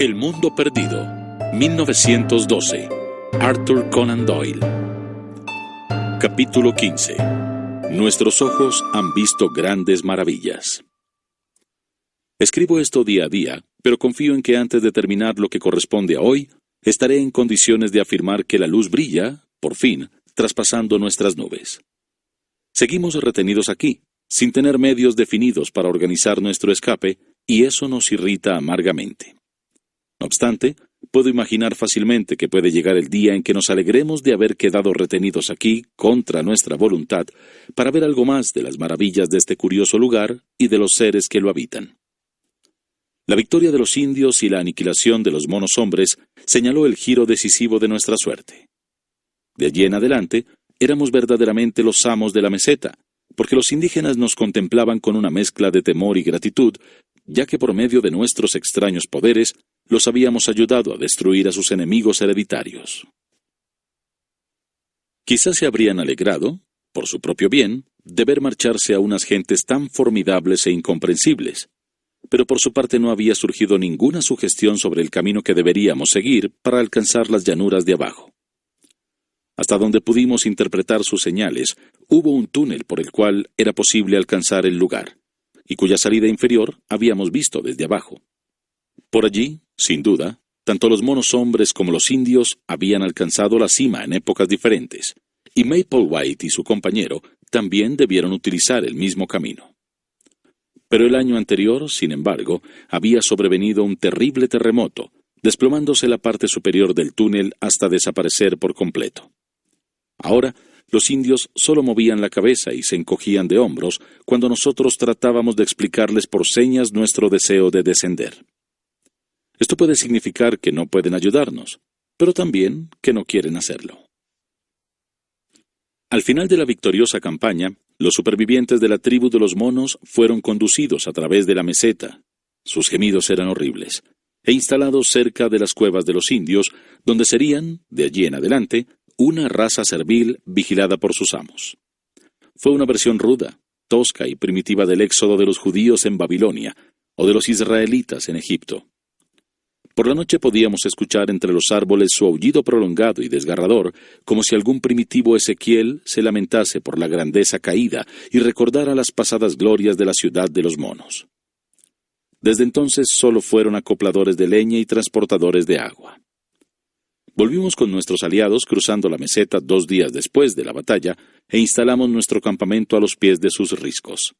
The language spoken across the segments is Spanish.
El mundo perdido, 1912. Arthur Conan Doyle. Capítulo 15. Nuestros ojos han visto grandes maravillas. Escribo esto día a día, pero confío en que antes de terminar lo que corresponde a hoy, estaré en condiciones de afirmar que la luz brilla, por fin, traspasando nuestras nubes. Seguimos retenidos aquí, sin tener medios definidos para organizar nuestro escape, y eso nos irrita amargamente. No obstante, puedo imaginar fácilmente que puede llegar el día en que nos alegremos de haber quedado retenidos aquí, contra nuestra voluntad, para ver algo más de las maravillas de este curioso lugar y de los seres que lo habitan. La victoria de los indios y la aniquilación de los monos hombres señaló el giro decisivo de nuestra suerte. De allí en adelante, éramos verdaderamente los amos de la meseta, porque los indígenas nos contemplaban con una mezcla de temor y gratitud, ya que por medio de nuestros extraños poderes, los habíamos ayudado a destruir a sus enemigos hereditarios. Quizás se habrían alegrado, por su propio bien, de ver marcharse a unas gentes tan formidables e incomprensibles, pero por su parte no había surgido ninguna sugestión sobre el camino que deberíamos seguir para alcanzar las llanuras de abajo. Hasta donde pudimos interpretar sus señales, hubo un túnel por el cual era posible alcanzar el lugar, y cuya salida inferior habíamos visto desde abajo. Por allí, sin duda, tanto los monos hombres como los indios habían alcanzado la cima en épocas diferentes, y Maple White y su compañero también debieron utilizar el mismo camino. Pero el año anterior, sin embargo, había sobrevenido un terrible terremoto, desplomándose la parte superior del túnel hasta desaparecer por completo. Ahora, los indios solo movían la cabeza y se encogían de hombros cuando nosotros tratábamos de explicarles por señas nuestro deseo de descender. Esto puede significar que no pueden ayudarnos, pero también que no quieren hacerlo. Al final de la victoriosa campaña, los supervivientes de la tribu de los monos fueron conducidos a través de la meseta. Sus gemidos eran horribles, e instalados cerca de las cuevas de los indios, donde serían, de allí en adelante, una raza servil vigilada por sus amos. Fue una versión ruda, tosca y primitiva del éxodo de los judíos en Babilonia, o de los israelitas en Egipto. Por la noche podíamos escuchar entre los árboles su aullido prolongado y desgarrador, como si algún primitivo Ezequiel se lamentase por la grandeza caída y recordara las pasadas glorias de la ciudad de los monos. Desde entonces solo fueron acopladores de leña y transportadores de agua. Volvimos con nuestros aliados cruzando la meseta 2 días después de la batalla e instalamos nuestro campamento a los pies de sus riscos.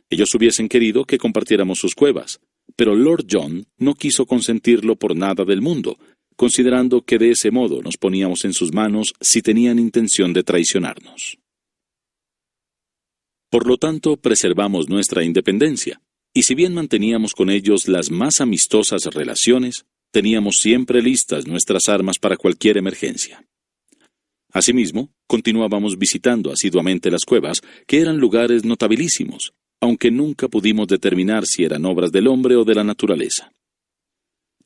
Ellos hubiesen querido que compartiéramos sus cuevas, pero Lord John no quiso consentirlo por nada del mundo, considerando que de ese modo nos poníamos en sus manos si tenían intención de traicionarnos. Por lo tanto, preservamos nuestra independencia, y si bien manteníamos con ellos las más amistosas relaciones, teníamos siempre listas nuestras armas para cualquier emergencia. Asimismo, continuábamos visitando asiduamente las cuevas, que eran lugares notabilísimos, aunque nunca pudimos determinar si eran obras del hombre o de la naturaleza.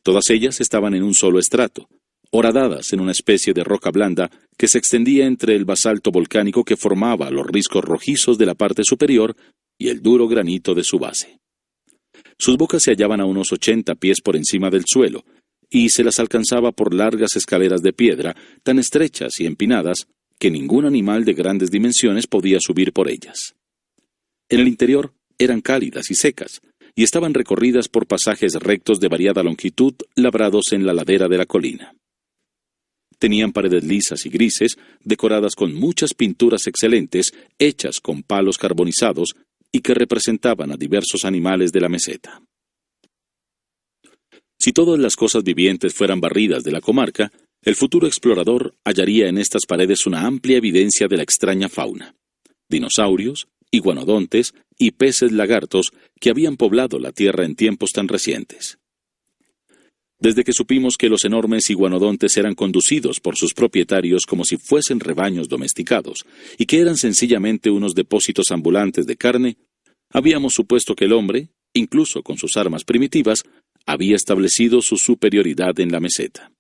Todas ellas estaban en un solo estrato, horadadas en una especie de roca blanda que se extendía entre el basalto volcánico que formaba los riscos rojizos de la parte superior y el duro granito de su base. Sus bocas se hallaban a unos 80 pies por encima del suelo, y se las alcanzaba por largas escaleras de piedra tan estrechas y empinadas que ningún animal de grandes dimensiones podía subir por ellas. En el interior eran cálidas y secas, y estaban recorridas por pasajes rectos de variada longitud labrados en la ladera de la colina. Tenían paredes lisas y grises, decoradas con muchas pinturas excelentes, hechas con palos carbonizados, y que representaban a diversos animales de la meseta. Si todas las cosas vivientes fueran barridas de la comarca, el futuro explorador hallaría en estas paredes una amplia evidencia de la extraña fauna: dinosaurios, iguanodontes y peces lagartos que habían poblado la tierra en tiempos tan recientes. Desde que supimos que los enormes iguanodontes eran conducidos por sus propietarios como si fuesen rebaños domesticados, y que eran sencillamente unos depósitos ambulantes de carne, habíamos supuesto que el hombre, incluso con sus armas primitivas, había establecido su superioridad en la meseta.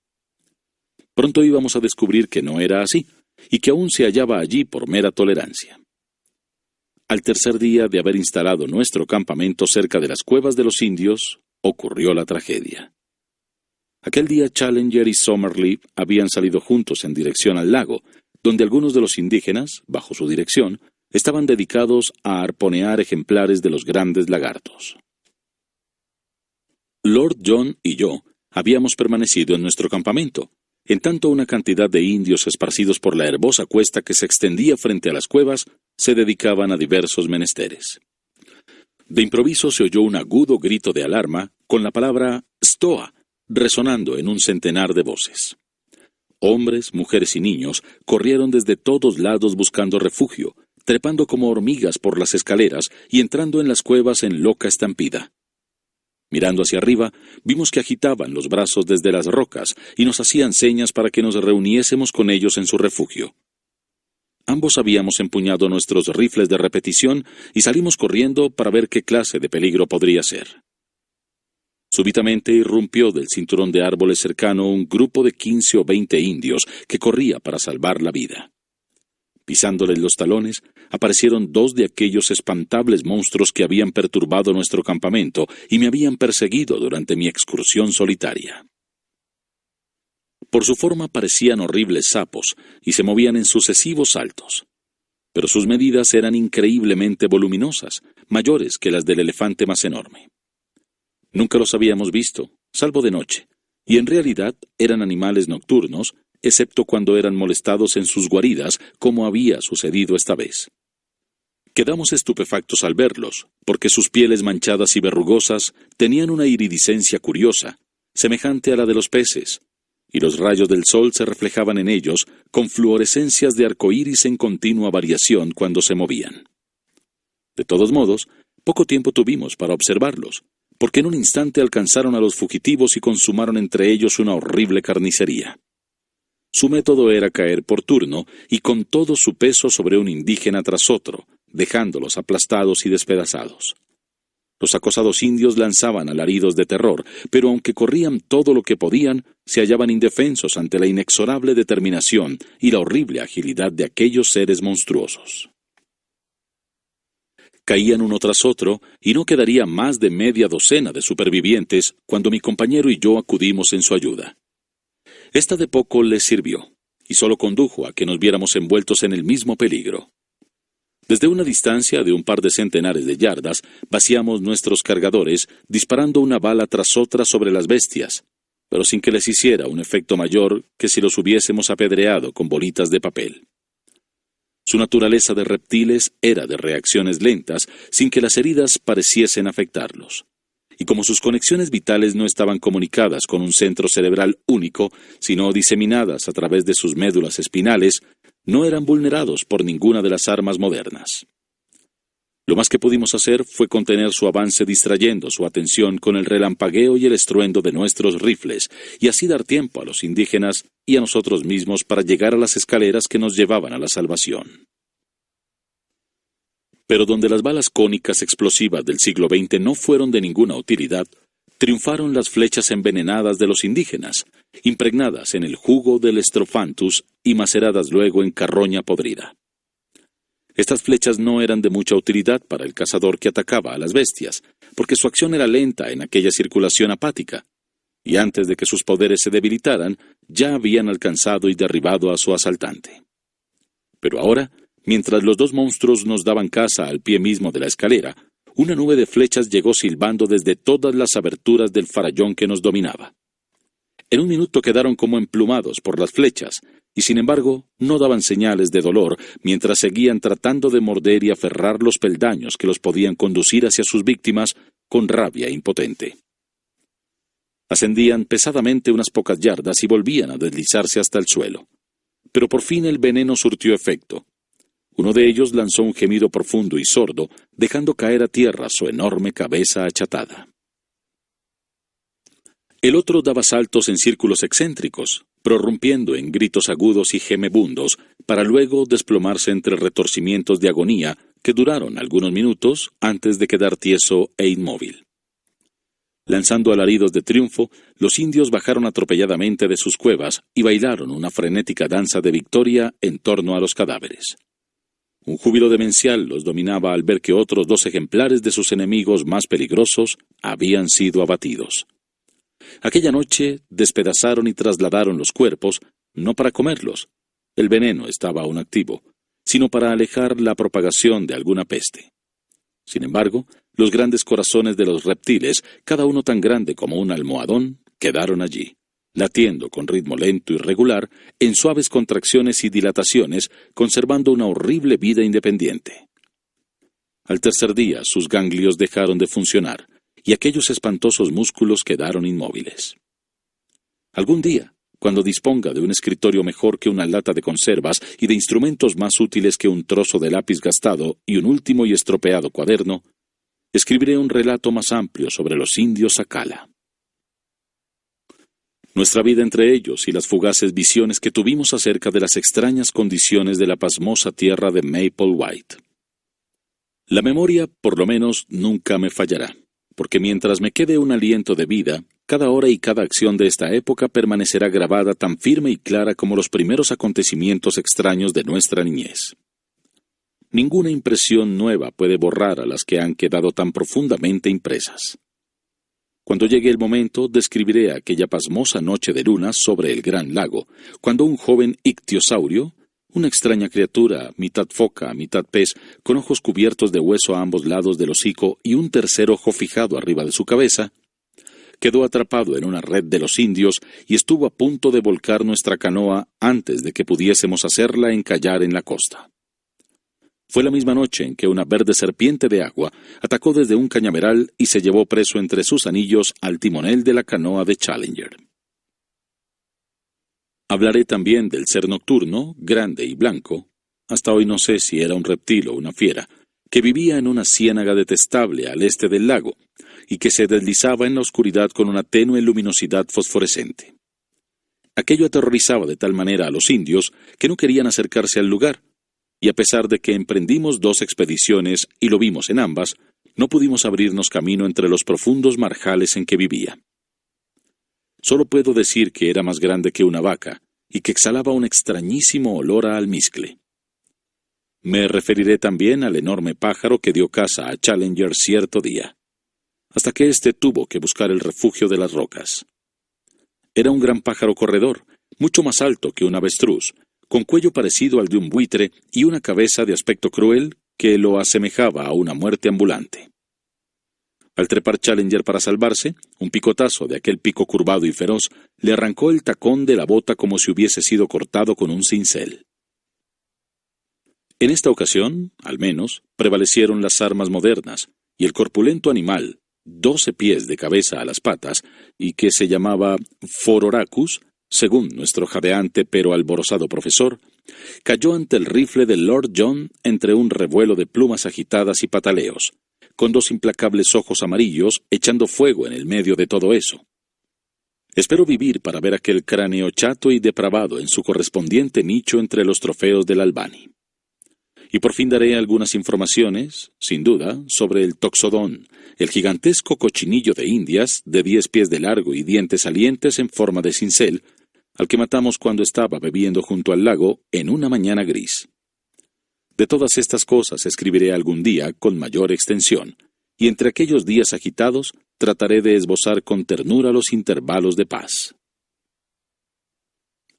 Pronto íbamos a descubrir que no era así, y que aún se hallaba allí por mera tolerancia. Al tercer día de haber instalado nuestro campamento cerca de las cuevas de los indios, ocurrió la tragedia. Aquel día Challenger y Summerlee habían salido juntos en dirección al lago, donde algunos de los indígenas, bajo su dirección, estaban dedicados a arponear ejemplares de los grandes lagartos. Lord John y yo habíamos permanecido en nuestro campamento, en tanto una cantidad de indios esparcidos por la herbosa cuesta que se extendía frente a las cuevas se dedicaban a diversos menesteres. De improviso se oyó un agudo grito de alarma con la palabra «Stoa» resonando en un centenar de voces. Hombres, mujeres y niños corrieron desde todos lados buscando refugio, trepando como hormigas por las escaleras y entrando en las cuevas en loca estampida. Mirando hacia arriba, vimos que agitaban los brazos desde las rocas y nos hacían señas para que nos reuniésemos con ellos en su refugio. Ambos habíamos empuñado nuestros rifles de repetición y salimos corriendo para ver qué clase de peligro podría ser. Súbitamente irrumpió del cinturón de árboles cercano un grupo de 15 o 20 indios que corría para salvar la vida. Pisándoles los talones, aparecieron 2 de aquellos espantables monstruos que habían perturbado nuestro campamento y me habían perseguido durante mi excursión solitaria. Por su forma parecían horribles sapos y se movían en sucesivos saltos. Pero sus medidas eran increíblemente voluminosas, mayores que las del elefante más enorme. Nunca los habíamos visto, salvo de noche, y en realidad eran animales nocturnos, excepto cuando eran molestados en sus guaridas, como había sucedido esta vez. Quedamos estupefactos al verlos, porque sus pieles manchadas y verrugosas tenían una iridiscencia curiosa, semejante a la de los peces, y los rayos del sol se reflejaban en ellos con fluorescencias de arcoíris en continua variación cuando se movían. De todos modos, poco tiempo tuvimos para observarlos, porque en un instante alcanzaron a los fugitivos y consumaron entre ellos una horrible carnicería. Su método era caer por turno y con todo su peso sobre un indígena tras otro, dejándolos aplastados y despedazados. Los acosados indios lanzaban alaridos de terror, pero aunque corrían todo lo que podían, se hallaban indefensos ante la inexorable determinación y la horrible agilidad de aquellos seres monstruosos. Caían uno tras otro, y no quedaría más de media docena de supervivientes cuando mi compañero y yo acudimos en su ayuda. Esta de poco les sirvió, y solo condujo a que nos viéramos envueltos en el mismo peligro. Desde una distancia de un par de centenares de yardas, vaciamos nuestros cargadores, disparando una bala tras otra sobre las bestias, pero sin que les hiciera un efecto mayor que si los hubiésemos apedreado con bolitas de papel. Su naturaleza de reptiles era de reacciones lentas, sin que las heridas pareciesen afectarlos. Y como sus conexiones vitales no estaban comunicadas con un centro cerebral único, sino diseminadas a través de sus médulas espinales, no eran vulnerados por ninguna de las armas modernas. Lo más que pudimos hacer fue contener su avance distrayendo su atención con el relampagueo y el estruendo de nuestros rifles, y así dar tiempo a los indígenas y a nosotros mismos para llegar a las escaleras que nos llevaban a la salvación. Pero donde las balas cónicas explosivas del siglo XX no fueron de ninguna utilidad, triunfaron las flechas envenenadas de los indígenas, impregnadas en el jugo del Strophanthus y maceradas luego en carroña podrida. Estas flechas no eran de mucha utilidad para el cazador que atacaba a las bestias, porque su acción era lenta en aquella circulación apática, y antes de que sus poderes se debilitaran, ya habían alcanzado y derribado a su asaltante. Pero ahora, mientras los 2 monstruos nos daban caza al pie mismo de la escalera, una nube de flechas llegó silbando desde todas las aberturas del farallón que nos dominaba. En un minuto quedaron como emplumados por las flechas, y sin embargo no daban señales de dolor mientras seguían tratando de morder y aferrar los peldaños que los podían conducir hacia sus víctimas con rabia impotente. Ascendían pesadamente unas pocas yardas y volvían a deslizarse hasta el suelo. Pero por fin el veneno surtió efecto. Uno de ellos lanzó un gemido profundo y sordo, dejando caer a tierra su enorme cabeza achatada. El otro daba saltos en círculos excéntricos, prorrumpiendo en gritos agudos y gemebundos, para luego desplomarse entre retorcimientos de agonía que duraron algunos minutos antes de quedar tieso e inmóvil. Lanzando alaridos de triunfo, los indios bajaron atropelladamente de sus cuevas y bailaron una frenética danza de victoria en torno a los cadáveres. Un júbilo demencial los dominaba al ver que otros 2 ejemplares de sus enemigos más peligrosos habían sido abatidos. Aquella noche despedazaron y trasladaron los cuerpos, no para comerlos, el veneno estaba aún activo, sino para alejar la propagación de alguna peste. Sin embargo, los grandes corazones de los reptiles, cada uno tan grande como un almohadón, quedaron allí, latiendo con ritmo lento y regular, en suaves contracciones y dilataciones, conservando una horrible vida independiente. Al tercer día, sus ganglios dejaron de funcionar, y aquellos espantosos músculos quedaron inmóviles. Algún día, cuando disponga de un escritorio mejor que una lata de conservas y de instrumentos más útiles que un trozo de lápiz gastado y un último y estropeado cuaderno, escribiré un relato más amplio sobre los indios Sakala. Nuestra vida entre ellos y las fugaces visiones que tuvimos acerca de las extrañas condiciones de la pasmosa tierra de Maple White. La memoria, por lo menos, nunca me fallará, porque mientras me quede un aliento de vida, cada hora y cada acción de esta época permanecerá grabada tan firme y clara como los primeros acontecimientos extraños de nuestra niñez. Ninguna impresión nueva puede borrar a las que han quedado tan profundamente impresas. Cuando llegue el momento, describiré aquella pasmosa noche de luna sobre el gran lago, cuando un joven ictiosaurio, una extraña criatura, mitad foca, mitad pez, con ojos cubiertos de hueso a ambos lados del hocico y un tercer ojo fijado arriba de su cabeza, quedó atrapado en una red de los indios y estuvo a punto de volcar nuestra canoa antes de que pudiésemos hacerla encallar en la costa. Fue la misma noche en que una verde serpiente de agua atacó desde un cañaveral y se llevó preso entre sus anillos al timonel de la canoa de Challenger. Hablaré también del ser nocturno, grande y blanco, hasta hoy no sé si era un reptil o una fiera, que vivía en una ciénaga detestable al este del lago, y que se deslizaba en la oscuridad con una tenue luminosidad fosforescente. Aquello aterrorizaba de tal manera a los indios que no querían acercarse al lugar, y a pesar de que emprendimos 2 expediciones y lo vimos en ambas, no pudimos abrirnos camino entre los profundos marjales en que vivía. Solo puedo decir que era más grande que una vaca, y que exhalaba un extrañísimo olor a almizcle. Me referiré también al enorme pájaro que dio caza a Challenger cierto día, hasta que éste tuvo que buscar el refugio de las rocas. Era un gran pájaro corredor, mucho más alto que un avestruz, con cuello parecido al de un buitre y una cabeza de aspecto cruel que lo asemejaba a una muerte ambulante. Al trepar Challenger para salvarse, un picotazo de aquel pico curvado y feroz le arrancó el tacón de la bota como si hubiese sido cortado con un cincel. En esta ocasión, al menos, prevalecieron las armas modernas, y el corpulento animal, 12 pies de cabeza a las patas, y que se llamaba Phororhacus, según nuestro jadeante pero alborozado profesor, cayó ante el rifle de Lord John entre un revuelo de plumas agitadas y pataleos, con 2 implacables ojos amarillos echando fuego en el medio de todo eso. Espero vivir para ver aquel cráneo chato y depravado en su correspondiente nicho entre los trofeos del Albany. Y por fin daré algunas informaciones, sin duda, sobre el toxodón, el gigantesco cochinillo de Indias, de 10 pies de largo y dientes salientes en forma de cincel, al que matamos cuando estaba bebiendo junto al lago en una mañana gris. De todas estas cosas escribiré algún día con mayor extensión, y entre aquellos días agitados trataré de esbozar con ternura los intervalos de paz.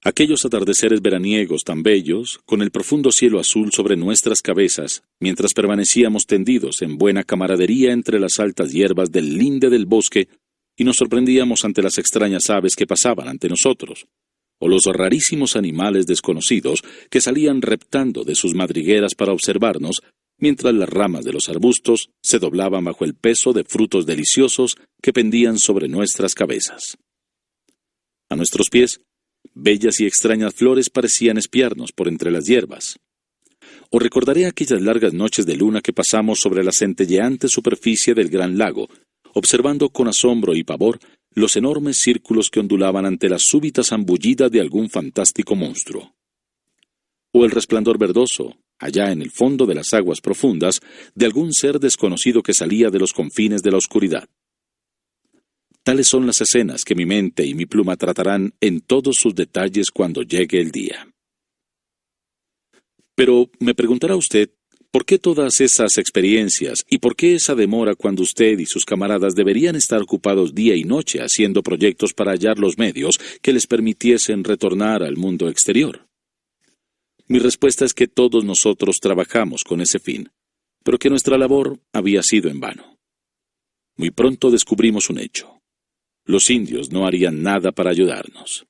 Aquellos atardeceres veraniegos tan bellos, con el profundo cielo azul sobre nuestras cabezas, mientras permanecíamos tendidos en buena camaradería entre las altas hierbas del linde del bosque, y nos sorprendíamos ante las extrañas aves que pasaban ante nosotros, o los rarísimos animales desconocidos que salían reptando de sus madrigueras para observarnos, mientras las ramas de los arbustos se doblaban bajo el peso de frutos deliciosos que pendían sobre nuestras cabezas. A nuestros pies, bellas y extrañas flores parecían espiarnos por entre las hierbas. O recordaré aquellas largas noches de luna que pasamos sobre la centelleante superficie del gran lago, observando con asombro y pavor los enormes círculos que ondulaban ante la súbita zambullida de algún fantástico monstruo. O el resplandor verdoso, allá en el fondo de las aguas profundas, de algún ser desconocido que salía de los confines de la oscuridad. Tales son las escenas que mi mente y mi pluma tratarán en todos sus detalles cuando llegue el día. Pero me preguntará usted, ¿Por qué todas esas experiencias y por qué esa demora cuando usted y sus camaradas deberían estar ocupados día y noche haciendo proyectos para hallar los medios que les permitiesen retornar al mundo exterior? Mi respuesta es que todos nosotros trabajamos con ese fin, pero que nuestra labor había sido en vano. Muy pronto descubrimos un hecho. Los indios no harían nada para ayudarnos.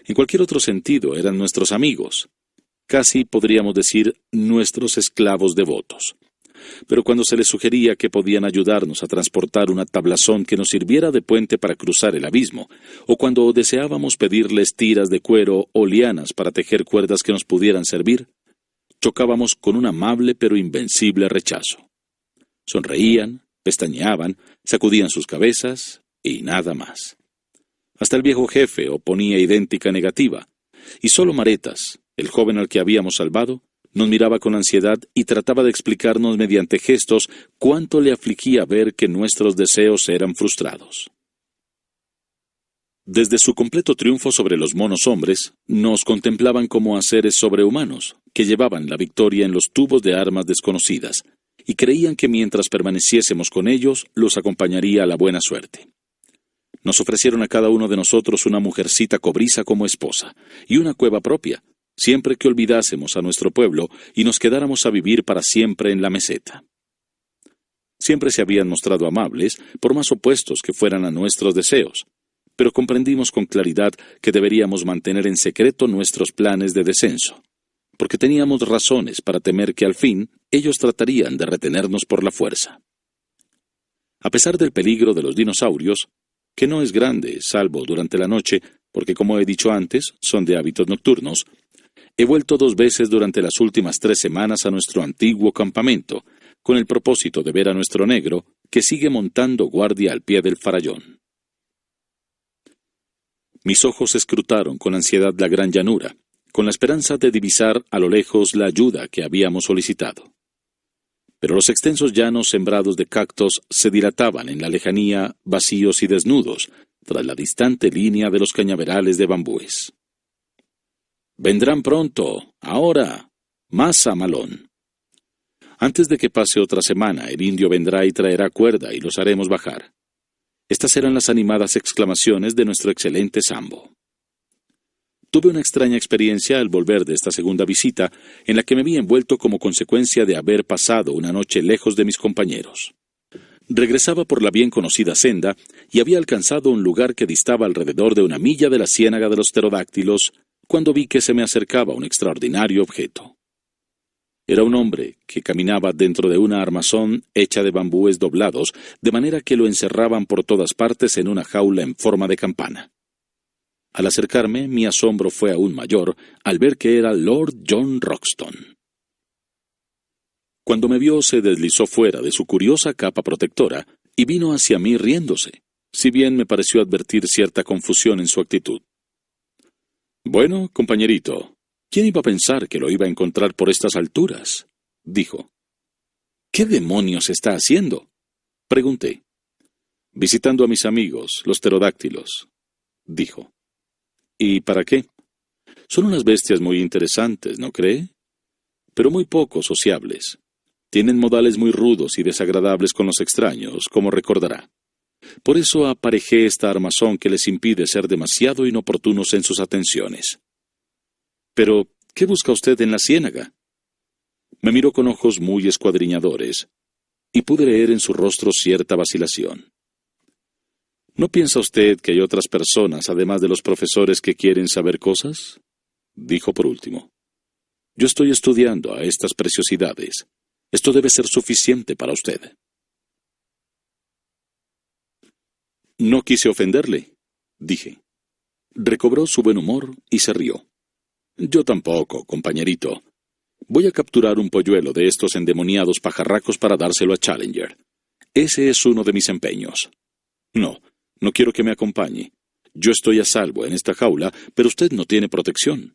En cualquier otro sentido, eran nuestros amigos. Casi podríamos decir nuestros esclavos devotos. Pero cuando se les sugería que podían ayudarnos a transportar una tablazón que nos sirviera de puente para cruzar el abismo, o cuando deseábamos pedirles tiras de cuero o lianas para tejer cuerdas que nos pudieran servir, chocábamos con un amable pero invencible rechazo. Sonreían, pestañeaban, sacudían sus cabezas y nada más. Hasta el viejo jefe oponía idéntica negativa, y solo Maretas, el joven al que habíamos salvado, nos miraba con ansiedad y trataba de explicarnos mediante gestos cuánto le afligía ver que nuestros deseos eran frustrados. Desde su completo triunfo sobre los monos hombres, nos contemplaban como a seres sobrehumanos, que llevaban la victoria en los tubos de armas desconocidas, y creían que mientras permaneciésemos con ellos, los acompañaría la buena suerte. Nos ofrecieron a cada uno de nosotros una mujercita cobriza como esposa, y una cueva propia, siempre que olvidásemos a nuestro pueblo y nos quedáramos a vivir para siempre en la meseta. Siempre se habían mostrado amables, por más opuestos que fueran a nuestros deseos, pero comprendimos con claridad que deberíamos mantener en secreto nuestros planes de descenso, porque teníamos razones para temer que al fin ellos tratarían de retenernos por la fuerza. A pesar del peligro de los dinosaurios, que no es grande, salvo durante la noche, porque como he dicho antes, son de hábitos nocturnos, he vuelto 2 veces durante las últimas 3 semanas a nuestro antiguo campamento, con el propósito de ver a nuestro negro, que sigue montando guardia al pie del farallón. Mis ojos escrutaron con ansiedad la gran llanura, con la esperanza de divisar a lo lejos la ayuda que habíamos solicitado. Pero los extensos llanos sembrados de cactos se dilataban en la lejanía, vacíos y desnudos, tras la distante línea de los cañaverales de bambúes. «Vendrán pronto, ahora, masa malón. Antes de que pase otra semana, el indio vendrá y traerá cuerda y los haremos bajar». Estas eran las animadas exclamaciones de nuestro excelente Sambo. Tuve una extraña experiencia al volver de esta segunda visita, en la que me vi envuelto como consecuencia de haber pasado una noche lejos de mis compañeros. Regresaba por la bien conocida senda y había alcanzado un lugar que distaba alrededor de 1 milla de la ciénaga de los pterodáctilos, cuando vi que se me acercaba un extraordinario objeto. Era un hombre que caminaba dentro de una armazón hecha de bambúes doblados, de manera que lo encerraban por todas partes en una jaula en forma de campana. Al acercarme, mi asombro fue aún mayor al ver que era Lord John Roxton. Cuando me vio, se deslizó fuera de su curiosa capa protectora y vino hacia mí riéndose, si bien me pareció advertir cierta confusión en su actitud. «Bueno, compañerito, ¿quién iba a pensar que lo iba a encontrar por estas alturas?», dijo. «¿Qué demonios está haciendo?», pregunté. «Visitando a mis amigos, los pterodáctilos», dijo. «¿Y para qué? Son unas bestias muy interesantes, ¿no cree? Pero muy poco sociables. Tienen modales muy rudos y desagradables con los extraños, como recordará. Por eso aparejé esta armazón que les impide ser demasiado inoportunos en sus atenciones». «Pero, ¿qué busca usted en la ciénaga?». Me miró con ojos muy escuadriñadores, y pude leer en su rostro cierta vacilación. «¿No piensa usted que hay otras personas, además de los profesores, que quieren saber cosas?», dijo por último. «Yo estoy estudiando a estas preciosidades. Esto debe ser suficiente para usted». «No quise ofenderle», dije. Recobró su buen humor y se rió. «Yo tampoco, compañerito. Voy a capturar un polluelo de estos endemoniados pajarracos para dárselo a Challenger. Ese es uno de mis empeños. No quiero que me acompañe. Yo estoy a salvo en esta jaula, pero usted no tiene protección.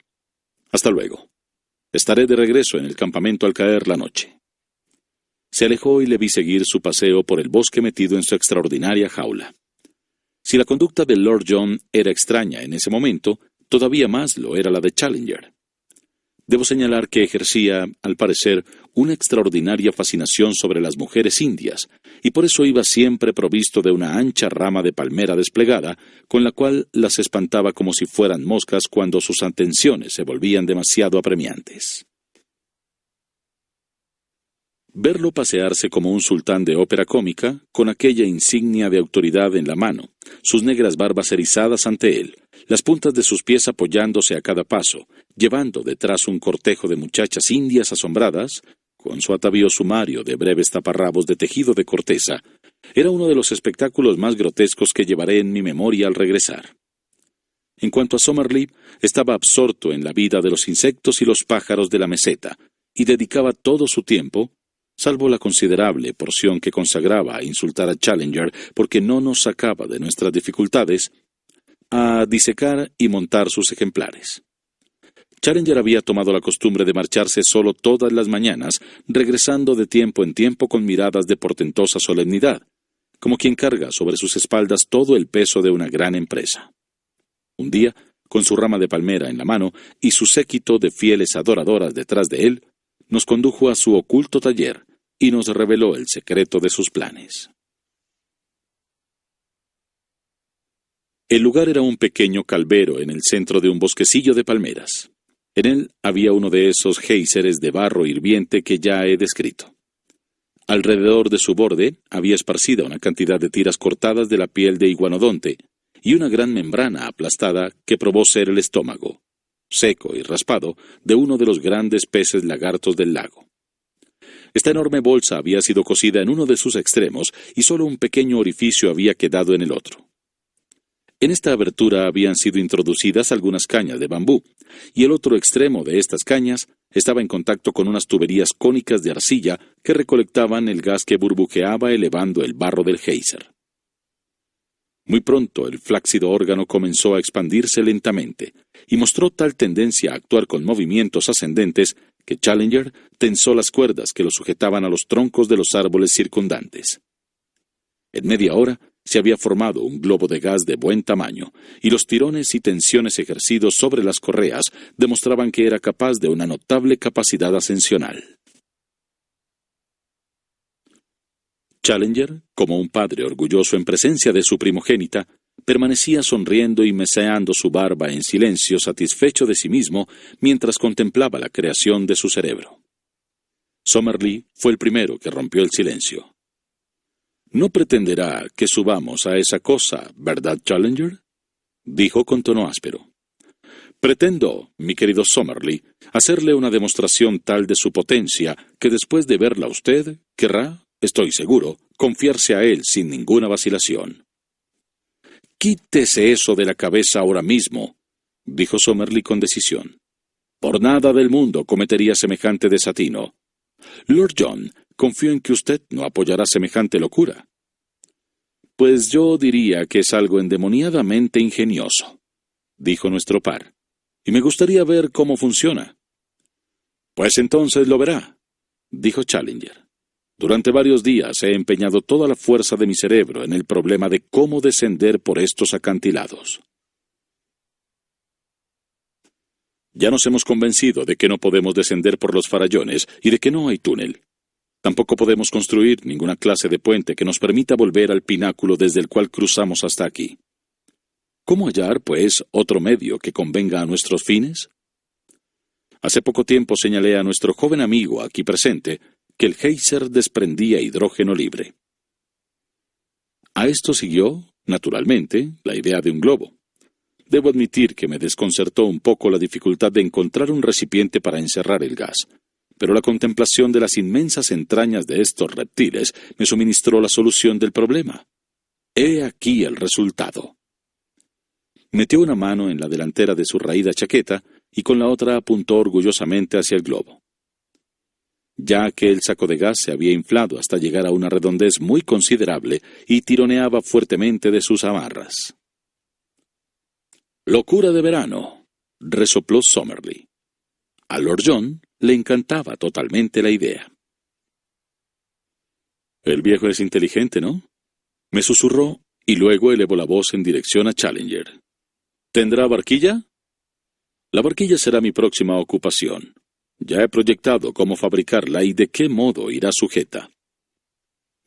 Hasta luego. Estaré de regreso en el campamento al caer la noche». Se alejó y le vi seguir su paseo por el bosque metido en su extraordinaria jaula. Si la conducta de Lord John era extraña en ese momento, todavía más lo era la de Challenger. Debo señalar que ejercía, al parecer, una extraordinaria fascinación sobre las mujeres indias, y por eso iba siempre provisto de una ancha rama de palmera desplegada, con la cual las espantaba como si fueran moscas cuando sus atenciones se volvían demasiado apremiantes. Verlo pasearse como un sultán de ópera cómica, con aquella insignia de autoridad en la mano, sus negras barbas erizadas ante él, las puntas de sus pies apoyándose a cada paso, llevando detrás un cortejo de muchachas indias asombradas, con su atavío sumario de breves taparrabos de tejido de corteza, era uno de los espectáculos más grotescos que llevaré en mi memoria al regresar. En cuanto a Somerley, estaba absorto en la vida de los insectos y los pájaros de la meseta, y dedicaba todo su tiempo, salvo la considerable porción que consagraba a insultar a Challenger porque no nos sacaba de nuestras dificultades, a disecar y montar sus ejemplares. Challenger había tomado la costumbre de marcharse solo todas las mañanas, regresando de tiempo en tiempo con miradas de portentosa solemnidad, como quien carga sobre sus espaldas todo el peso de una gran empresa. Un día, con su rama de palmera en la mano y su séquito de fieles adoradoras detrás de él, nos condujo a su oculto taller y nos reveló el secreto de sus planes. El lugar era un pequeño calvero en el centro de un bosquecillo de palmeras. En él había uno de esos géiseres de barro hirviente que ya he descrito. Alrededor de su borde había esparcida una cantidad de tiras cortadas de la piel de iguanodonte y una gran membrana aplastada que probó ser el estómago, seco y raspado, de uno de los grandes peces lagartos del lago. Esta enorme bolsa había sido cosida en uno de sus extremos y solo un pequeño orificio había quedado en el otro. En esta abertura habían sido introducidas algunas cañas de bambú, y el otro extremo de estas cañas estaba en contacto con unas tuberías cónicas de arcilla que recolectaban el gas que burbujeaba elevando el barro del geyser. Muy pronto el flácido órgano comenzó a expandirse lentamente, y mostró tal tendencia a actuar con movimientos ascendentes que Challenger tensó las cuerdas que lo sujetaban a los troncos de los árboles circundantes. En media hora se había formado un globo de gas de buen tamaño, y los tirones y tensiones ejercidos sobre las correas demostraban que era capaz de una notable capacidad ascensional. Challenger, como un padre orgulloso en presencia de su primogénita, permanecía sonriendo y meneando su barba en silencio, satisfecho de sí mismo, mientras contemplaba la creación de su cerebro. Somerley fue el primero que rompió el silencio. «No pretenderá que subamos a esa cosa, ¿verdad, Challenger?», dijo con tono áspero. «Pretendo, mi querido Somerley, hacerle una demostración tal de su potencia que después de verla usted querrá, estoy seguro, confiarse a él sin ninguna vacilación». «Quítese eso de la cabeza ahora mismo», dijo Somerley con decisión. «Por nada del mundo cometería semejante desatino. Lord John, confío en que usted no apoyará semejante locura». «Pues yo diría que es algo endemoniadamente ingenioso», dijo nuestro par, «y me gustaría ver cómo funciona». «Pues entonces lo verá», dijo Challenger. «Durante varios días he empeñado toda la fuerza de mi cerebro en el problema de cómo descender por estos acantilados. Ya nos hemos convencido de que no podemos descender por los farallones y de que no hay túnel. Tampoco podemos construir ninguna clase de puente que nos permita volver al pináculo desde el cual cruzamos hasta aquí. ¿Cómo hallar, pues, otro medio que convenga a nuestros fines? Hace poco tiempo señalé a nuestro joven amigo aquí presente que el geyser desprendía hidrógeno libre. A esto siguió, naturalmente, la idea de un globo. Debo admitir que me desconcertó un poco la dificultad de encontrar un recipiente para encerrar el gas, pero la contemplación de las inmensas entrañas de estos reptiles me suministró la solución del problema. He aquí el resultado. Metió una mano en la delantera de su raída chaqueta y con la otra apuntó orgullosamente hacia el globo. Ya que el saco de gas se había inflado hasta llegar a una redondez muy considerable y tironeaba fuertemente de sus amarras. «Locura de verano», resopló Somerley. A Lord John le encantaba totalmente la idea. «El viejo es inteligente, ¿no?», me susurró, y luego elevó la voz en dirección a Challenger. «¿Tendrá barquilla?». La barquilla será mi próxima ocupación. Ya he proyectado cómo fabricarla y de qué modo irá sujeta.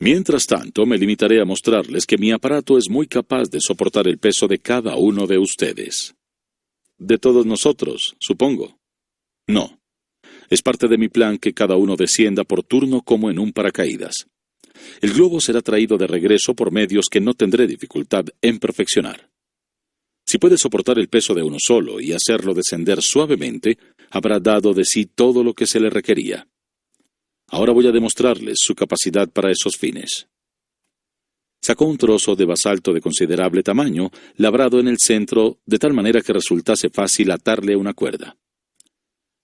Mientras tanto, me limitaré a mostrarles que mi aparato es muy capaz de soportar el peso de cada uno de ustedes. De todos nosotros, supongo. No. Es parte de mi plan que cada uno descienda por turno como en un paracaídas. El globo será traído de regreso por medios que no tendré dificultad en perfeccionar. Si puede soportar el peso de uno solo y hacerlo descender suavemente, habrá dado de sí todo lo que se le requería. Ahora voy a demostrarles su capacidad para esos fines. Sacó un trozo de basalto de considerable tamaño, labrado en el centro, de tal manera que resultase fácil atarle una cuerda.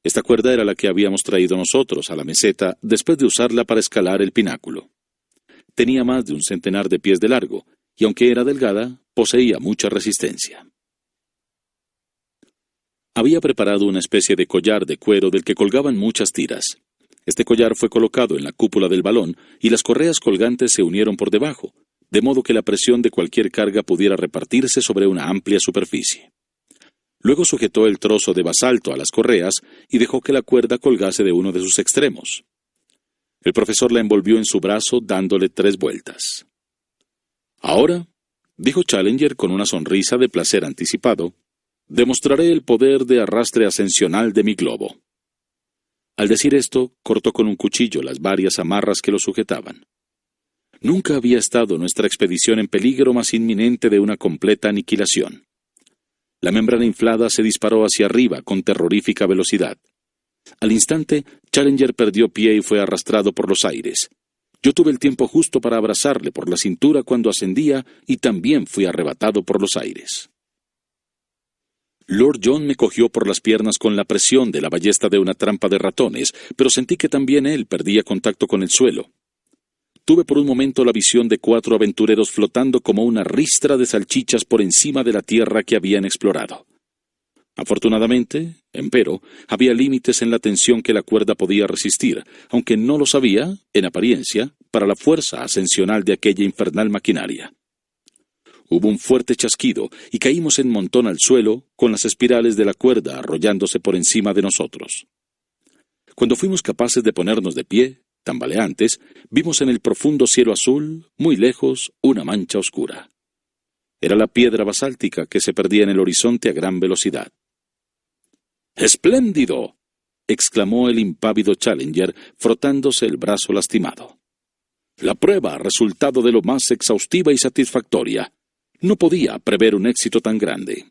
Esta cuerda era la que habíamos traído nosotros a la meseta después de usarla para escalar el pináculo. Tenía más de 100 de pies de largo, y aunque era delgada, poseía mucha resistencia. Había preparado una especie de collar de cuero del que colgaban muchas tiras. Este collar fue colocado en la cúpula del balón y las correas colgantes se unieron por debajo, de modo que la presión de cualquier carga pudiera repartirse sobre una amplia superficie. Luego sujetó el trozo de basalto a las correas y dejó que la cuerda colgase de uno de sus extremos. El profesor la envolvió en su brazo dándole 3 vueltas. «Ahora», dijo Challenger con una sonrisa de placer anticipado, «demostraré el poder de arrastre ascensional de mi globo». Al decir esto, cortó con un cuchillo las varias amarras que lo sujetaban. Nunca había estado nuestra expedición en peligro más inminente de una completa aniquilación. La membrana inflada se disparó hacia arriba con terrorífica velocidad. Al instante, Challenger perdió pie y fue arrastrado por los aires. Yo tuve el tiempo justo para abrazarle por la cintura cuando ascendía y también fui arrebatado por los aires. Lord John me cogió por las piernas con la presión de la ballesta de una trampa de ratones, pero sentí que también él perdía contacto con el suelo. Tuve por un momento la visión de 4 aventureros flotando como una ristra de salchichas por encima de la tierra que habían explorado. Afortunadamente, empero, había límites en la tensión que la cuerda podía resistir, aunque no lo sabía, en apariencia, para la fuerza ascensional de aquella infernal maquinaria. Hubo un fuerte chasquido y caímos en montón al suelo, con las espirales de la cuerda arrollándose por encima de nosotros. Cuando fuimos capaces de ponernos de pie, tambaleantes, vimos en el profundo cielo azul, muy lejos, una mancha oscura. Era la piedra basáltica que se perdía en el horizonte a gran velocidad. «¡Espléndido!», exclamó el impávido Challenger, frotándose el brazo lastimado. «La prueba ha resultado de lo más exhaustiva y satisfactoria. No podía prever un éxito tan grande».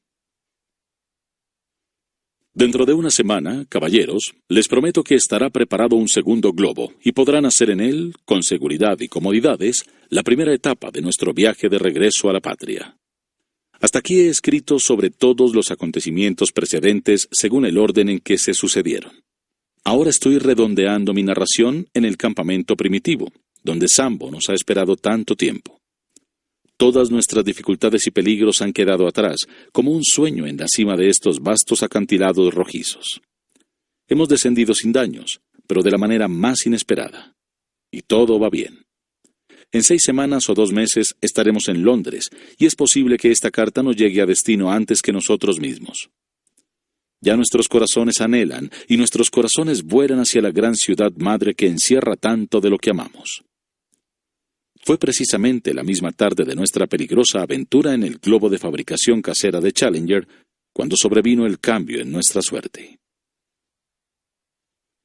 Dentro de una semana, caballeros, les prometo que estará preparado un segundo globo y podrán hacer en él, con seguridad y comodidades, la primera etapa de nuestro viaje de regreso a la patria. Hasta aquí he escrito sobre todos los acontecimientos precedentes según el orden en que se sucedieron. Ahora estoy redondeando mi narración en el campamento primitivo, donde Sambo nos ha esperado tanto tiempo. Todas nuestras dificultades y peligros han quedado atrás, como un sueño en la cima de estos vastos acantilados rojizos. Hemos descendido sin daños, pero de la manera más inesperada. Y todo va bien. En 6 semanas o 2 meses estaremos en Londres, y es posible que esta carta nos llegue a destino antes que nosotros mismos. Ya nuestros corazones anhelan, y nuestros corazones vuelan hacia la gran ciudad madre que encierra tanto de lo que amamos. Fue precisamente la misma tarde de nuestra peligrosa aventura en el globo de fabricación casera de Challenger, cuando sobrevino el cambio en nuestra suerte.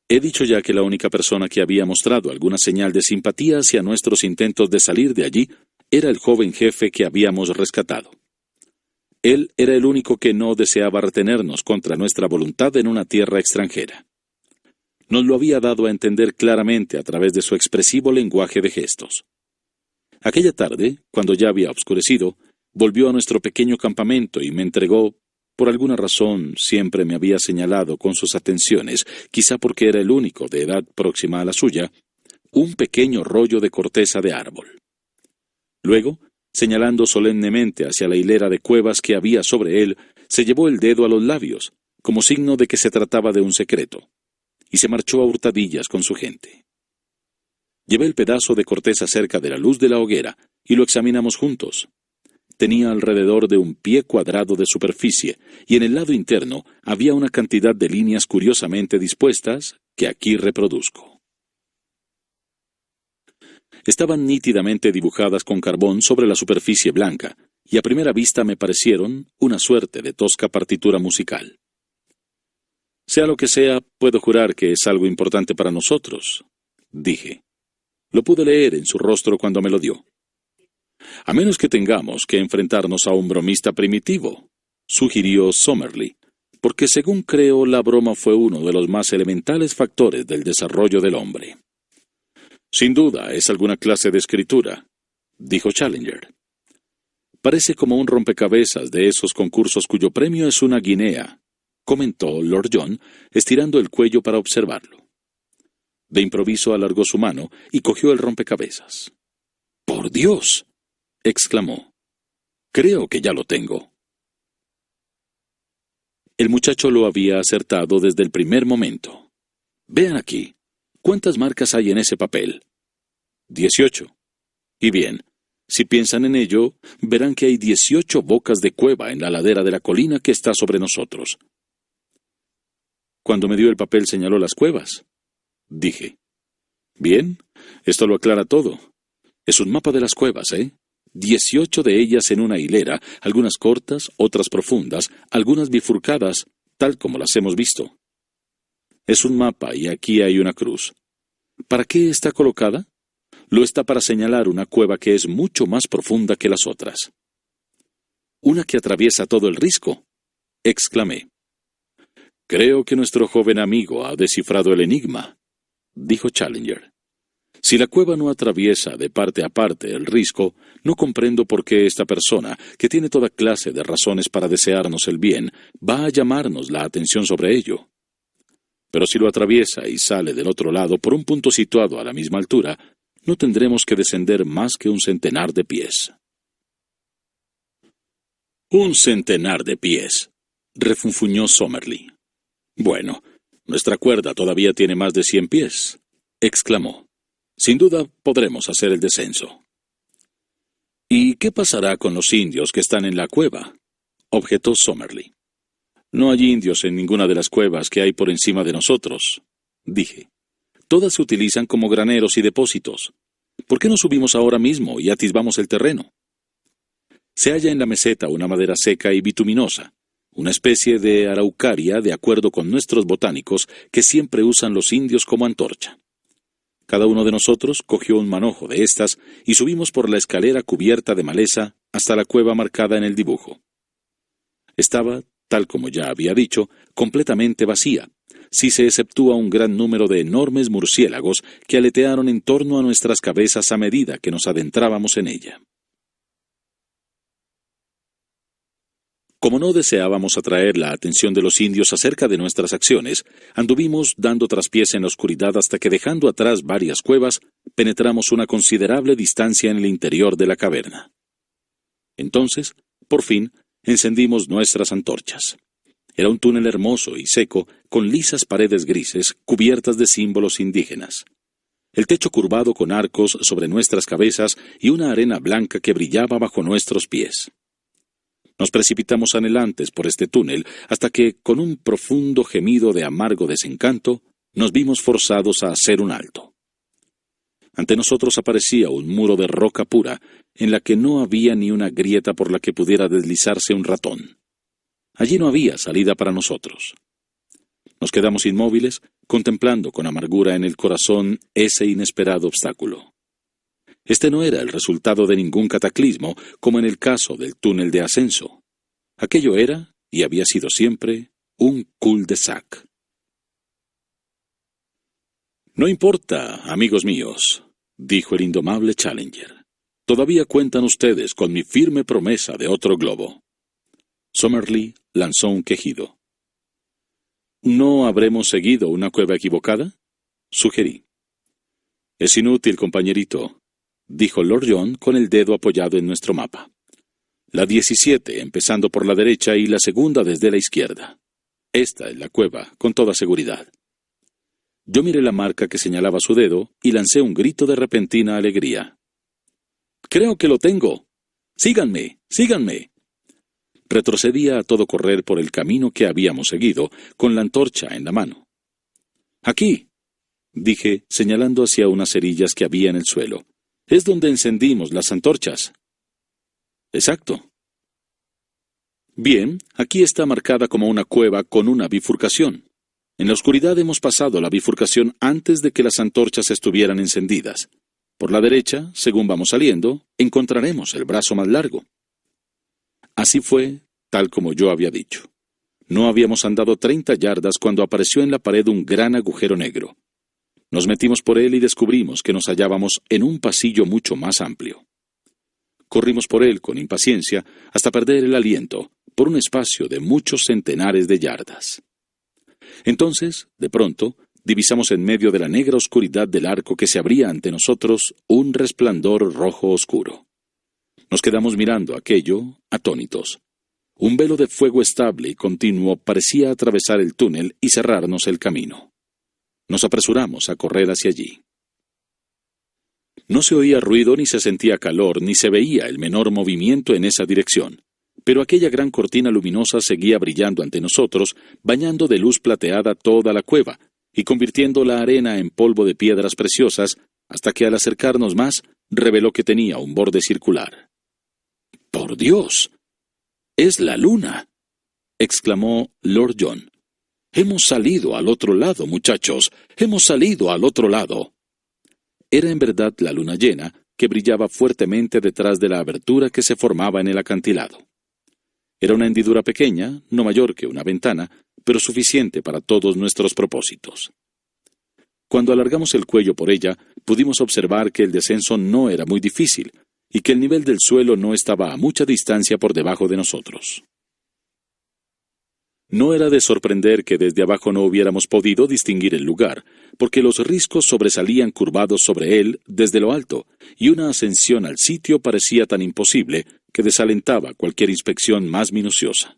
He dicho ya que la única persona que había mostrado alguna señal de simpatía hacia nuestros intentos de salir de allí era el joven jefe que habíamos rescatado. Él era el único que no deseaba retenernos contra nuestra voluntad en una tierra extranjera. Nos lo había dado a entender claramente a través de su expresivo lenguaje de gestos. Aquella tarde, cuando ya había oscurecido, volvió a nuestro pequeño campamento y me entregó, por alguna razón siempre me había señalado con sus atenciones, quizá porque era el único de edad próxima a la suya, un pequeño rollo de corteza de árbol. Luego, señalando solemnemente hacia la hilera de cuevas que había sobre él, se llevó el dedo a los labios, como signo de que se trataba de un secreto, y se marchó a hurtadillas con su gente. Llevé el pedazo de corteza cerca de la luz de la hoguera, y lo examinamos juntos. Tenía alrededor de 1 pie cuadrado de superficie, y en el lado interno había una cantidad de líneas curiosamente dispuestas que aquí reproduzco. Estaban nítidamente dibujadas con carbón sobre la superficie blanca, y a primera vista me parecieron una suerte de tosca partitura musical. Sea lo que sea, puedo jurar que es algo importante para nosotros, dije. Lo pude leer en su rostro cuando me lo dio. A menos que tengamos que enfrentarnos a un bromista primitivo, sugirió Summerlee, porque según creo la broma fue uno de los más elementales factores del desarrollo del hombre. Sin duda es alguna clase de escritura, dijo Challenger. Parece como un rompecabezas de esos concursos cuyo premio es una guinea, comentó Lord John, estirando el cuello para observarlo. De improviso alargó su mano y cogió el rompecabezas. ¡Por Dios!, exclamó. Creo que ya lo tengo. El muchacho lo había acertado desde el primer momento. Vean aquí. ¿Cuántas marcas hay en ese papel? 18. Y bien, si piensan en ello, verán que hay 18 bocas de cueva en la ladera de la colina que está sobre nosotros. Cuando me dio el papel señaló las cuevas. Dije. Bien, esto lo aclara todo. Es un mapa de las cuevas, 18 de ellas en una hilera, algunas cortas, otras profundas, algunas bifurcadas, tal como las hemos visto. Es un mapa y aquí hay una cruz. ¿Para qué está colocada? Lo está para señalar una cueva que es mucho más profunda que las otras. Una que atraviesa todo el risco, exclamé. Creo que nuestro joven amigo ha descifrado el enigma, dijo Challenger. Si la cueva no atraviesa de parte a parte el risco, no comprendo por qué esta persona, que tiene toda clase de razones para desearnos el bien, va a llamarnos la atención sobre ello. Pero si lo atraviesa y sale del otro lado por un punto situado a la misma altura, no tendremos que descender más que 100 de pies. 100 de pies, refunfuñó Summerlee. Bueno, nuestra cuerda todavía tiene más de 100 pies, exclamó. Sin duda podremos hacer el descenso. ¿Y qué pasará con los indios que están en la cueva?, objetó Summerlee. No hay indios en ninguna de las cuevas que hay por encima de nosotros, dije. Todas se utilizan como graneros y depósitos. ¿Por qué no subimos ahora mismo y atisbamos el terreno? Se halla en la meseta una madera seca y bituminosa, una especie de araucaria de acuerdo con nuestros botánicos que siempre usan los indios como antorcha. Cada uno de nosotros cogió un manojo de estas y subimos por la escalera cubierta de maleza hasta la cueva marcada en el dibujo. Estaba, tal como ya había dicho, completamente vacía, si se exceptúa un gran número de enormes murciélagos que aletearon en torno a nuestras cabezas a medida que nos adentrábamos en ella. Como no deseábamos atraer la atención de los indios acerca de nuestras acciones, anduvimos dando traspiés en la oscuridad hasta que, dejando atrás varias cuevas, penetramos una considerable distancia en el interior de la caverna. Entonces, por fin, encendimos nuestras antorchas. Era un túnel hermoso y seco, con lisas paredes grises cubiertas de símbolos indígenas. El techo curvado con arcos sobre nuestras cabezas y una arena blanca que brillaba bajo nuestros pies. Nos precipitamos anhelantes por este túnel hasta que, con un profundo gemido de amargo desencanto, nos vimos forzados a hacer un alto. Ante nosotros aparecía un muro de roca pura, en la que no había ni una grieta por la que pudiera deslizarse un ratón. Allí no había salida para nosotros. Nos quedamos inmóviles, contemplando con amargura en el corazón ese inesperado obstáculo. Este no era el resultado de ningún cataclismo, como en el caso del túnel de ascenso. Aquello era, y había sido siempre, un cul-de-sac. No importa, amigos míos, dijo el indomable Challenger. Todavía cuentan ustedes con mi firme promesa de otro globo. Summerlee lanzó un quejido. ¿No habremos seguido una cueva equivocada?, sugerí. Es inútil, compañerito, dijo Lord John con el dedo apoyado en nuestro mapa. La 17, empezando por la derecha y la segunda desde la izquierda. Esta es la cueva, con toda seguridad. Yo miré la marca que señalaba su dedo y lancé un grito de repentina alegría. «¡Creo que lo tengo!» ¡Síganme! ¡Síganme! Retrocedía a todo correr por el camino que habíamos seguido, con la antorcha en la mano. «Aquí», dije, señalando hacia unas cerillas que había en el suelo. «Es donde encendimos las antorchas». «Exacto». «Bien, aquí está marcada como una cueva con una bifurcación. En la oscuridad hemos pasado la bifurcación antes de que las antorchas estuvieran encendidas. Por la derecha, según vamos saliendo, encontraremos el brazo más largo». Así fue, tal como yo había dicho. No habíamos andado 30 yardas cuando apareció en la pared un gran agujero negro. Nos metimos por él y descubrimos que nos hallábamos en un pasillo mucho más amplio. Corrimos por él con impaciencia hasta perder el aliento, por un espacio de muchos centenares de yardas. Entonces, de pronto, divisamos en medio de la negra oscuridad del arco que se abría ante nosotros un resplandor rojo oscuro. Nos quedamos mirando aquello, atónitos. Un velo de fuego estable y continuo parecía atravesar el túnel y cerrarnos el camino. Nos apresuramos a correr hacia allí. No se oía ruido, ni se sentía calor, ni se veía el menor movimiento en esa dirección, pero aquella gran cortina luminosa seguía brillando ante nosotros, bañando de luz plateada toda la cueva, y convirtiendo la arena en polvo de piedras preciosas, hasta que al acercarnos más, reveló que tenía un borde circular. «¡Por Dios! ¡Es la luna!», exclamó Lord John. «Hemos salido al otro lado, muchachos. Hemos salido al otro lado». Era en verdad la luna llena, que brillaba fuertemente detrás de la abertura que se formaba en el acantilado. Era una hendidura pequeña, no mayor que una ventana, pero suficiente para todos nuestros propósitos. Cuando alargamos el cuello por ella, pudimos observar que el descenso no era muy difícil, y que el nivel del suelo no estaba a mucha distancia por debajo de nosotros. No era de sorprender que desde abajo no hubiéramos podido distinguir el lugar, porque los riscos sobresalían curvados sobre él desde lo alto, y una ascensión al sitio parecía tan imposible que desalentaba cualquier inspección más minuciosa.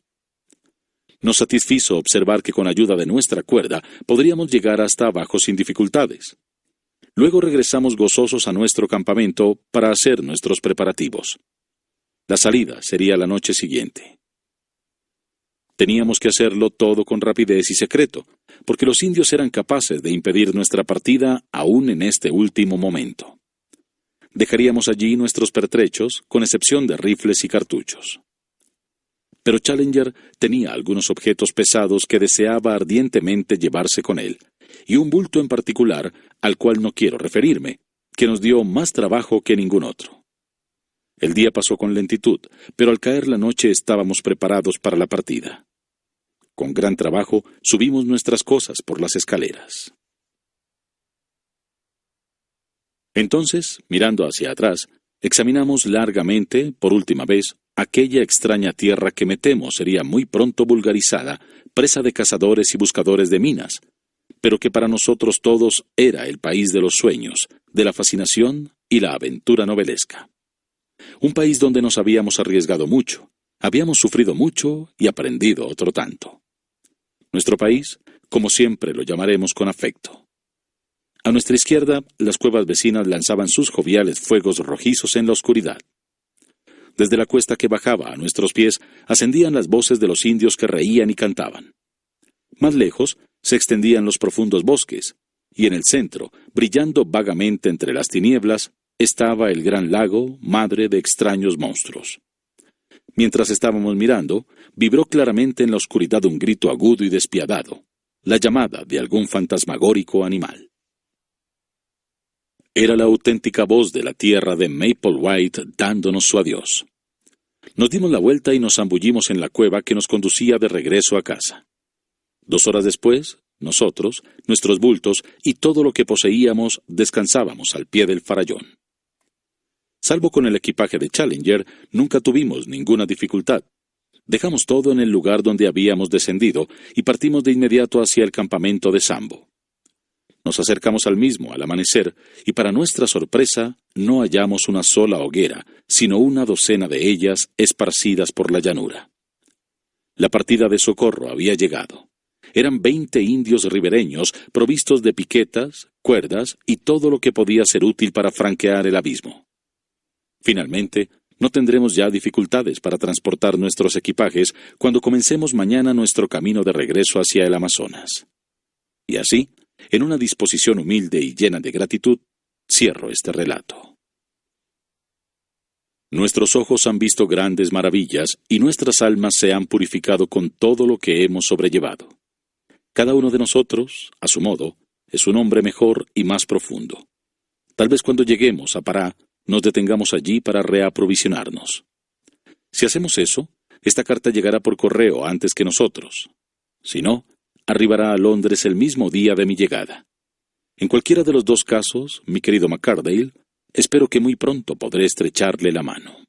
Nos satisfizo observar que con ayuda de nuestra cuerda podríamos llegar hasta abajo sin dificultades. Luego regresamos gozosos a nuestro campamento para hacer nuestros preparativos. La salida sería la noche siguiente. Teníamos que hacerlo todo con rapidez y secreto, porque los indios eran capaces de impedir nuestra partida aún en este último momento. Dejaríamos allí nuestros pertrechos, con excepción de rifles y cartuchos. Pero Challenger tenía algunos objetos pesados que deseaba ardientemente llevarse con él, y un bulto en particular, al cual no quiero referirme, que nos dio más trabajo que ningún otro. El día pasó con lentitud, pero al caer la noche estábamos preparados para la partida. Con gran trabajo subimos nuestras cosas por las escaleras. Entonces, mirando hacia atrás, examinamos largamente, por última vez, aquella extraña tierra que me temo sería muy pronto vulgarizada, presa de cazadores y buscadores de minas, pero que para nosotros todos era el país de los sueños, de la fascinación y la aventura novelesca. Un país donde nos habíamos arriesgado mucho, habíamos sufrido mucho y aprendido otro tanto. Nuestro país, como siempre lo llamaremos con afecto. A nuestra izquierda, las cuevas vecinas lanzaban sus joviales fuegos rojizos en la oscuridad. Desde la cuesta que bajaba a nuestros pies, ascendían las voces de los indios que reían y cantaban. Más lejos, se extendían los profundos bosques, y en el centro, brillando vagamente entre las tinieblas, estaba el gran lago, madre de extraños monstruos. Mientras estábamos mirando, vibró claramente en la oscuridad un grito agudo y despiadado, la llamada de algún fantasmagórico animal. Era la auténtica voz de la tierra de Maple White dándonos su adiós. Nos dimos la vuelta y nos zambullimos en la cueva que nos conducía de regreso a casa. 2 horas después, nosotros, nuestros bultos y todo lo que poseíamos descansábamos al pie del farallón. Salvo con el equipaje de Challenger, nunca tuvimos ninguna dificultad. Dejamos todo en el lugar donde habíamos descendido y partimos de inmediato hacia el campamento de Sambo. Nos acercamos al mismo al amanecer y para nuestra sorpresa no hallamos una sola hoguera, sino una docena de ellas esparcidas por la llanura. La partida de socorro había llegado. Eran 20 indios ribereños provistos de piquetas, cuerdas y todo lo que podía ser útil para franquear el abismo. Finalmente, No tendremos ya dificultades para transportar nuestros equipajes cuando comencemos mañana nuestro camino de regreso hacia el Amazonas. Y así, en una disposición humilde y llena de gratitud, cierro este relato. Nuestros ojos han visto grandes maravillas y nuestras almas se han purificado con todo lo que hemos sobrellevado. Cada uno de nosotros, a su modo, es un hombre mejor y más profundo. Tal vez cuando lleguemos a Pará, nos detengamos allí para reaprovisionarnos. Si hacemos eso, esta carta llegará por correo antes que nosotros. Si no, arribará a Londres el mismo día de mi llegada. En cualquiera de los dos casos, mi querido McCardale, espero que muy pronto podré estrecharle la mano.